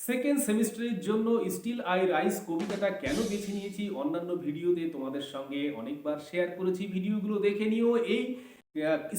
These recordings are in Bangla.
সেকেন্ড সেমিস্টারের জন্য স্টিল আই রাইস কবিতাটা কেন বেছে নিয়েছি অন্যান্য ভিডিওতে তোমাদের সঙ্গে অনেকবার শেয়ার করেছি, ভিডিওগুলো দেখে নিও। এই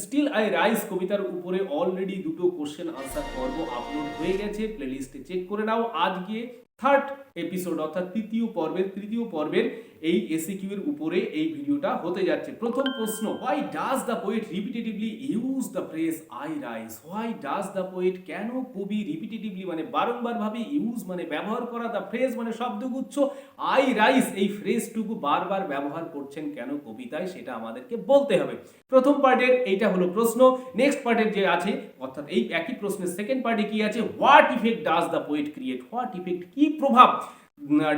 স্টিল আই রাইস কবিতার উপরে অলরেডি দুটো কোশ্চেন আনসার পর্ব আপলোড হয়ে গেছে, প্লেলিস্টে চেক করে নাও। আজকে থার্ড এপিসোড অর্থাৎ তৃতীয় পর্বের এই এসিকিউ এর উপরে এই ভিডিওটা হতে যাচ্ছে। প্রথম প্রশ্ন, why does the poet repetitively use the phrase I rise? Why does the poet, কেন কবি রিপিটেটিভলি মানে বারংবার ভাবে ইউজ মানে ব্যবহার করা, দ্য ফ্রেজ মানে শব্দগুচ্ছ, আই রাইস এই ফ্রেজটুকু বারবার ব্যবহার করছেন কেন কবিতায়, সেটা আমাদেরকে বলতে হবে। প্রথম পার্টের এইটা হলো প্রশ্ন। নেক্সট পার্টের যে আছে অর্থাৎ এই একই প্রশ্নের সেকেন্ড পার্টে কি আছে, what effect does the poet create? What effect, কি প্রভাব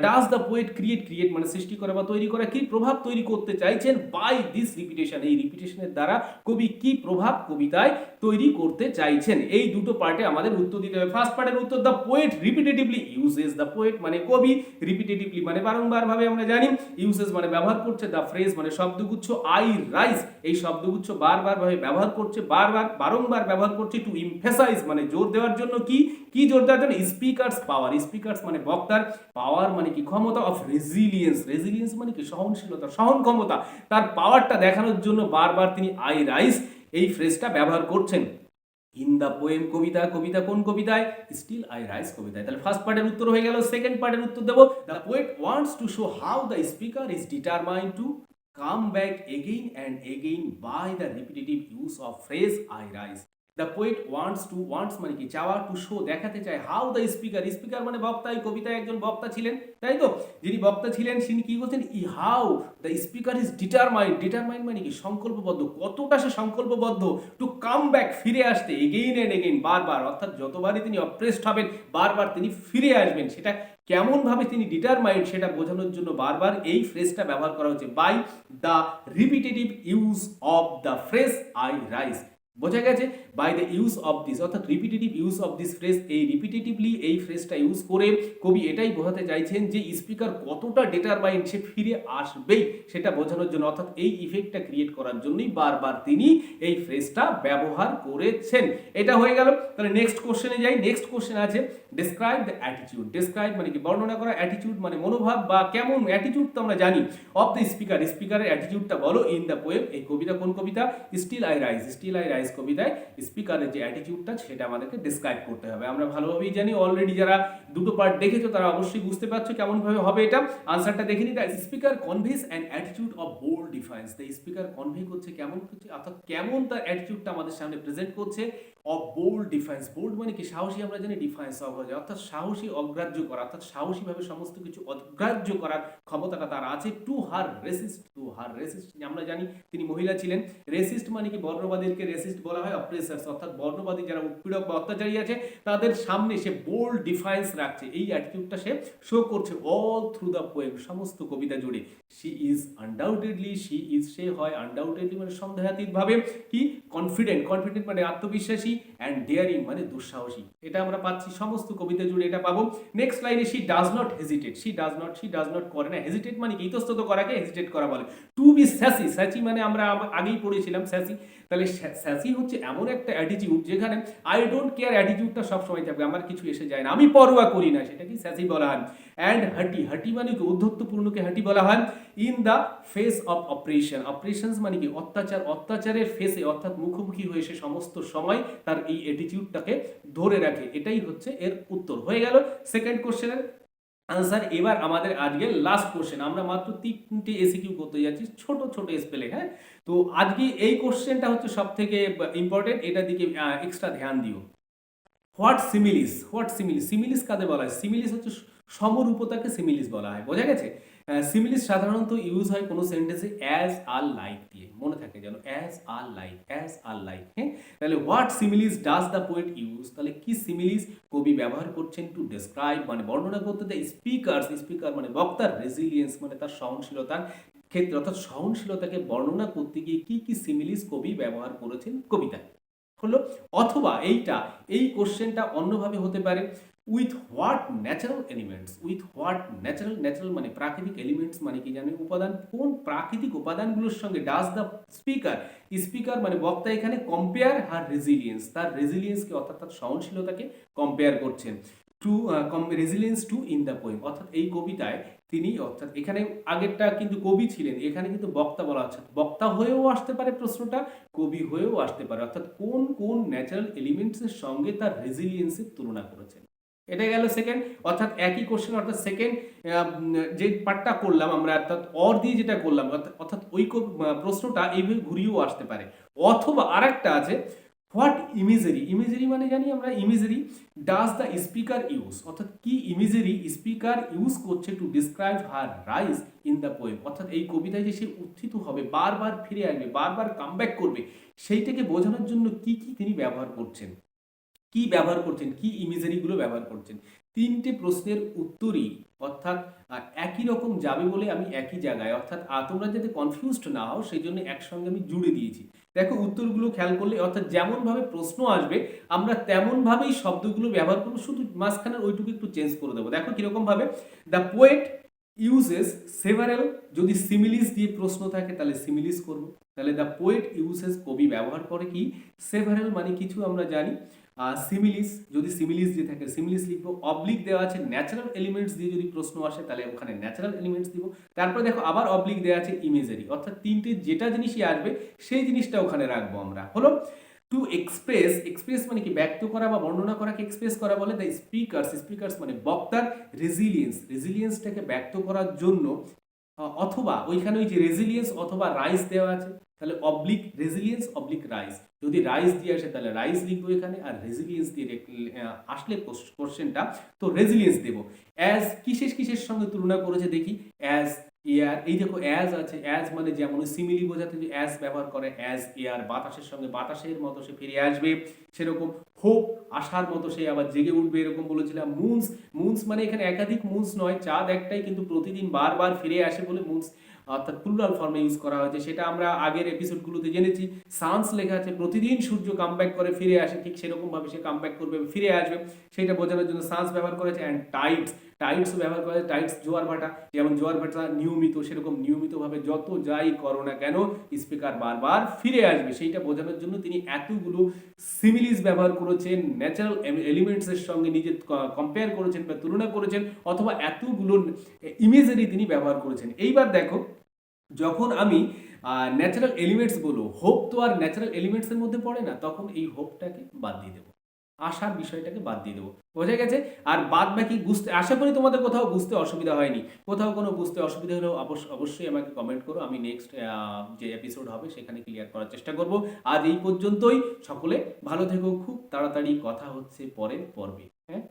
ডাজ দ্য পোয়েট ক্রিয়েট মানে সৃষ্টি করা বা তৈরি করা, কি প্রভাব তৈরি করতে চাইছেন বাই দিস রিপিটেশন, এই রিপিটেশনের দ্বারা কবি কি প্রভাব কবিতায় তৈরি করতে চাইছেন? এই দুটো পার্টে আমাদের উত্তর দিতে হবে। ফার্স্ট পার্টের উত্তর, the poet repetitively uses, the poet মানে কবি, রিপিটেটিভলি মানে বারংবার ভাবে আমরা জানি, ইউজেস মানে ব্যবহার করছে, দ্য ফ্রেজ মানে শব্দগুচ্ছ, আই রাইজ এই শব্দগুচ্ছ বারবার ভাবে ব্যবহার করছে, বারংবার ব্যবহার করছে, টু এমফেসাইজ মানে জোর দেওয়ার জন্য, কি জোর দেওয়ার জন্য? স্পিকারস পাওয়ার, স্পিকারস মানে বক্তার, পাওয়ার মানে কি ক্ষমতা, অফ রেজিলিয়েন্স মানে কি সহনশীলতা, সহন ক্ষমতা, তার পাওয়ারটা দেখানোর জন্য বারবার তিনি আই রাইজ এই ফ্রেজটা ব্যবহার করছেন। ইন দ্য পোয়েম কবিতা কোন কবিতায়? স্টিল আই রাইস কবিতায়। তাহলে ফার্স্ট পার্টের উত্তর হয়ে গেল। সেকেন্ড পার্টের উত্তর দেবো, the poet wants to show how the speaker is determined to come back again and again by the repetitive use of phrase I rise. The poet wants মানে কি চাওয়া, টু শো দেখাতে চায়, হাউ দ্য স্পিকার মানে বক্তা, এই কবিতায় একজন বক্তা ছিলেন, তাই তো? যিনি বক্তা ছিলেন তিনি কি করছেন, how the speaker is determined মানে কি সংকল্পবদ্ধ, কতটা সে সংকল্পবদ্ধ, টু কাম ব্যাক ফিরে আসতে, এগেইন অ্যান্ড এগেইন বারবার, অর্থাৎ যতবারই তিনি অপ্রেসড হবেন বারবার তিনি ফিরে আসবেন, সেটা কেমন ভাবে তিনি ডিটারমাইন্ড সেটা বোঝানোর জন্য বারবার এই ফ্রেজটা ব্যবহার করা হচ্ছে, by the repetitive use of the phrase I rise. বোঝা গেছে? By the use of this অর্থাৎ repetitive use of this phrase, এই রিপিটেটিভলি এই ফ্রেজটা ইউজ করে কবি এটাই বোঝাতে চাইছেন যে স্পিকার কতটা ডিটারমাইন্ড, সে ফিরে আসবেই সেটা বোঝানোর জন্য, অর্থাৎ এই ইফেক্টটা ক্রিয়েট করার জন্যই বারবার তিনি এই ফ্রেজটা ব্যবহার করেছেন। এটা হয়ে গেল। তাহলে নেক্সট কোশ্চেনে যাই। নেক্সট কোশ্চেন আছে, ডেসক্রাইব দ্য অ্যাটিটিউড। ডেসক্রাইব মানে কি বর্ণনা করা, অ্যাটিটিউড মানে মনোভাব বা কেমন অ্যাটিটিউড তো আমরা জানি, অফ দ্য স্পিকারের অ্যাটিটিউডটা বলো ইন দ্য পোয়েম, এই কবিতা কোন কবিতা? স্টিল আই রাইস কবিতায় স্পিকারের যে অ্যাটিটিউডটা সেটা আমাদেরকে ডেসক্রাইব করতে হবে। আমরা ভালোভাবেই জানি, অলরেডি যারা দুটো পার্ট দেখেছো তারা অবশ্যই বুঝতে পারছো কেমন ভাবে হবে এটা। আনসারটা দেখে নিই। The speaker conveys an attitude of bold difference. The speaker convey করছে কেমন করছে, অর্থাৎ কেমন তার অ্যাটিটিউডটা আমাদের সামনে প্রেজেন্ট করছে, অফ বোল্ড ডিফারেন্স। বোল্ড মানে কি সাহসী, আমরা জানি ডিফারেন্স অফ হয়ে যায় অর্থাৎ সাহসী, অগ্রাহ্য করা, অর্থাৎ সাহসীভাবে সমস্ত কিছু অগ্রাহ্য করার ক্ষমতাটা তার আছে। টু হার রেসিস্ট আমরা জানি তিনি মহিলা ছিলেন। রেসিস্ট মানে কি বর্ণবাদীকে রেসিস্ট বলা হয়, অপ্রেসার্স অর্থাৎ বর্ণবাদী যারা উৎপীড়ক বা অত্যাচারী আছে তাদের সামনে সে বোল্ড ডিফারেন্স রাখছে, এই অ্যাটিটিউডটা সে শো করছে অল থ্রু দ্য পোয়েম, সমস্ত কবিতা জুড়ে। সে হয় আনডাউটেডলি মানে সন্দেহাতীতভাবে কি কনফিডেন্ট মানে আত্মবিশ্বাসী, অ্যান্ড ডেয়ারিং মানে দুঃসাহসী, এটা আমরা পাচ্ছি সমস্ত কবিতা জুড়ে, এটা পাবো। নেক্সট লাইনে, she does not hesitate. She does not করে না, হেজিটেট মানে কি ইতস্তত করাকে হেজিটেট করা বলে। টু বি স্যাসি মানে আমরা আগেই পড়েছিলাম স্যাসি। তাহলে স্যাসি হচ্ছে এমন একটা অ্যাটিটিউড যেখানে আই ডোন্ট কেয়ার অ্যাটিটিউডটা সবসময় থাকবে, আমার কিছু এসে যায় না, আমি পরোয়া করি না, সেটা কি স্যাসি বলা হয়। অ্যান্ড হাটি মানে কি উদ্ধত্তপূর্ণকে হাটি বলা হয়। In the face of operations মানে কি অত্যাচারের ফেসে অর্থাৎ মুখোমুখি হয়ে সে সমস্ত সময় তার এই অ্যাটিটিউডটাকে ধরে রাখে, এটাই হচ্ছে এর উত্তর। হয়ে গেল সেকেন্ড কোশ্চেনের আনসার। এবার আমাদের আজকে লাস্ট কোশ্চেন, আমরা মাত্র 3টে এসিকিউ করতে যাচ্ছি, ছোট স্পেলে। হ্যাঁ, তো আজকে এই কোশ্চেনটা হচ্ছে সব থেকে ইম্পর্টেন্ট, এটার দিকে এক্সট্রা ধ্যান দিও। হোয়াট সিমিলিস কাদের বলা হয়? সিমিলিস হচ্ছে সমরূপতাকে সিমিলিস বলা হয়, বোঝা গেছে? সিমিলিস সাধারণত ইউজ হয় কোনো সেন্টেন্সে অ্যাজ আর লাইক দিয়ে, মনে থাকে যেন অ্যাজ আর লাইক। হ্যাঁ, তাহলে what similes does the poet use, তাহলে কি সিমিলিস কবি ব্যবহার করছেন? টু ডেসক্রাইব মানে বর্ণনা করতে, দ্য স্পিকার মানে বক্তার, রেজিলিয়েন্স মানে তার সহনশীলতার ক্ষেত্রে, অর্থাৎ সহনশীলতাকে বর্ণনা করতে গিয়ে কি সিমিলিস কবি ব্যবহার করেছেন কবিতায় হলো। অথবা এই কোশ্চেনটা অন্যভাবে হতে পারে, উইথ হোয়াট ন্যাচারাল মানে প্রাকৃতিক এলিমেন্টস মানে কি জানেন, উপাদান, কোন প্রাকৃতিক উপাদানগুলোর সঙ্গে ডাজ দ্য স্পিকার মানে বক্তা এখানে কম্পেয়ার হার রেজিলিয়েন্স, তার রেজিলিয়েন্সকে অর্থাৎ তার সহনশীলতাকে কম্পেয়ার করছেন। To resilience to in the poem, অর্থাৎ এই কবিতায় তিনি, অর্থাৎ এখানে আগেরটা কিন্তু কবি ছিলেন, এখানে কিন্তু বক্তা বলা হচ্ছে, বক্তা হয়েও আসতে পারে প্রশ্নটা, কবি হয়েও আসতে পারে, অর্থাৎ কোন কোন ন্যাচারাল এলিমেন্টসের সঙ্গে তার রেজিলিয়েন্সের তুলনা করেছেন। এটা গেল সেকেন্ড, অর্থাৎ একই কোশ্চেন, অর্থাৎ সেকেন্ড যে পার্টটা করলাম আমরা, অর্থাৎ অর দিয়ে যেটা করলাম, অর্থাৎ ওই প্রশ্নটা এইভাবে ঘুরিয়েও আসতে পারে। অথবা আরেকটা আছে, হোয়াট ইমেজারি, ইমেজারি মানে জানি আমরা, imagery does the speaker use, অর্থাৎ কি ইমেজারি স্পিকার ইউজ করছে to describe her rise in the poem, অর্থাৎ এই কবিতায় যে সে উত্থিত হবে, বারবার ফিরে আসবে, বারবার কামব্যাক করবে, সেইটাকে বোঝানোর জন্য কি কি তিনি ব্যবহার করছেন, কি ব্যবহার করছেন, কি ইমেজারিগুলো ব্যবহার করছেন। তিনটে প্রশ্নের উত্তরই অর্থাৎ একই রকম যাবে বলে আমি একই জায়গায়, অর্থাৎ তোমরা যাতে কনফিউজড না হও সেই জন্য একসঙ্গে আমি জুড়ে দিয়েছি। দেখো উত্তরগুলো খেয়াল করলে, অর্থাৎ যেমনভাবে প্রশ্ন আসবে আমরা তেমনভাবেই শব্দগুলো ব্যবহার করবো, শুধু মাঝখানের ওইটুকু একটু চেঞ্জ করে দেবো। দেখো কীরকমভাবে, দ্য পোয়েট ইউজেস সেভারেল, যদি সিমিলিস দিয়ে প্রশ্ন থাকে তাহলে সিমিলিস করবো, তাহলে দ্য পোয়েট ইউজেস, কবি ব্যবহার করে কি, সেভারেল মানে কিছু আমরা জানি, সিমিলিস, যদি সিমিলিস দিয়ে থাকে সিমিলিস লিখবো, অবলিক দেওয়া আছে ন্যাচারাল এলিমেন্টস দিয়ে যদি প্রশ্ন আসে তাহলে ওখানে ন্যাচারাল এলিমেন্টস দিব, তারপরে দেখো আবার অবলিক দেওয়া আছে ইমেজারি, অর্থাৎ তিনটে যেটা জিনিসই আসবে সেই জিনিসটা ওখানে রাখবো আমরা। হলো টু এক্সপ্রেস, এক্সপ্রেস মানে কি, ব্যক্ত করা বা বর্ণনা করাকে এক্সপ্রেস করা বলে, দ্য স্পিকার্স, স্পিকার্স মানে বক্তার রেজিলিয়েন্স, রেজিলিয়েন্সটাকে ব্যক্ত করার জন্য, অথবা ওইখানে ওই যে রেজিলিয়েন্স অথবা রাইজ দেওয়া আছে, তাহলে অবলিক রেজিলিয়েন্স অবলিক রাইজ, যদি রাইজ দিয়ে আসে তাহলে রাইজ লিখবো এখানে, আর রেজিলিয়েন্স দিয়ে আসলে কোশ্চেনটা তো রেজিলিয়েন্স দেবো। অ্যাজ কিসের কিসের সঙ্গে তুলনা করেছে দেখি, অ্যাজ এয়ার, এই দেখো অ্যাজ আছে, অ্যাজ মানে যেমন সিমিলি বোঝাতে যে অ্যাজ ব্যবহার করে, অ্যাজ এয়ার বাতাসের সঙ্গে, বাতাসের মতো সে ফিরে আসবে, সেরকম হোপ আসার মতো সে আবার জেগে উঠবে, এরকম বলেছিলাম। মুনস, মুনস মানে এখানে একাধিক মুনস নয়, চাঁদ একটাই কিন্তু প্রতিদিন বারবার ফিরে আসে বলে মুনস অর্থাৎ প্লুরাল ফর্মে ইউজ করা হয়েছে, সেটা আমরা আগের এপিসোডগুলোতে জেনেছি। সানস লেখা আছে, প্রতিদিন সূর্য কামব্যাক করে ফিরে আসে, ঠিক সেরকম ভাবে সে কামব্যাক করবে, ফিরে আসবে, সেটা বোঝানোর জন্য সানস ব্যবহার করেছে। অ্যান্ড টাইডস, টাইডস ব্যবহার করে, টাইডস জোয়ার ভাটা, যেমন জোয়ার ভাটা নিয়মিত, সেরকম নিয়মিতভাবে যত যাই করো না কেন স্পিকার বারবার ফিরে আসবে, সেইটা বোঝানোর জন্য তিনি এতগুলো সিমিলিস ব্যবহার করেছেন, ন্যাচারাল এলিমেন্টসের সঙ্গে নিজে কম্পেয়ার করেছেন বা তুলনা করেছেন, অথবা এতগুলো ইমেজারি তিনি ব্যবহার করেছেন। এইবার দেখো, যখন আমি ন্যাচারাল এলিমেন্টস বলবো, হোপ তো আর ন্যাচারাল এলিমেন্টসের মধ্যে পড়ে না, তখন এই হোপটাকে বাদ দিয়ে দেবো, আশার বিষয়টাকে বাদ দিয়ে দেবো, বোঝা গেছে। আর বাদ বাকি বুঝতে, আশা করি তোমাদের কোথাও বুঝতে অসুবিধা হয়নি, কোথাও কোনো বুঝতে অসুবিধা হলেও অবশ্যই আমাকে কমেন্ট করো, আমি নেক্সট যে এপিসোড হবে সেখানে ক্লিয়ার করার চেষ্টা করব। আজ এই পর্যন্তই, সকলে ভালো থেকো, খুব তাড়াতাড়ি কথা হচ্ছে পরের পর্বে। হ্যাঁ।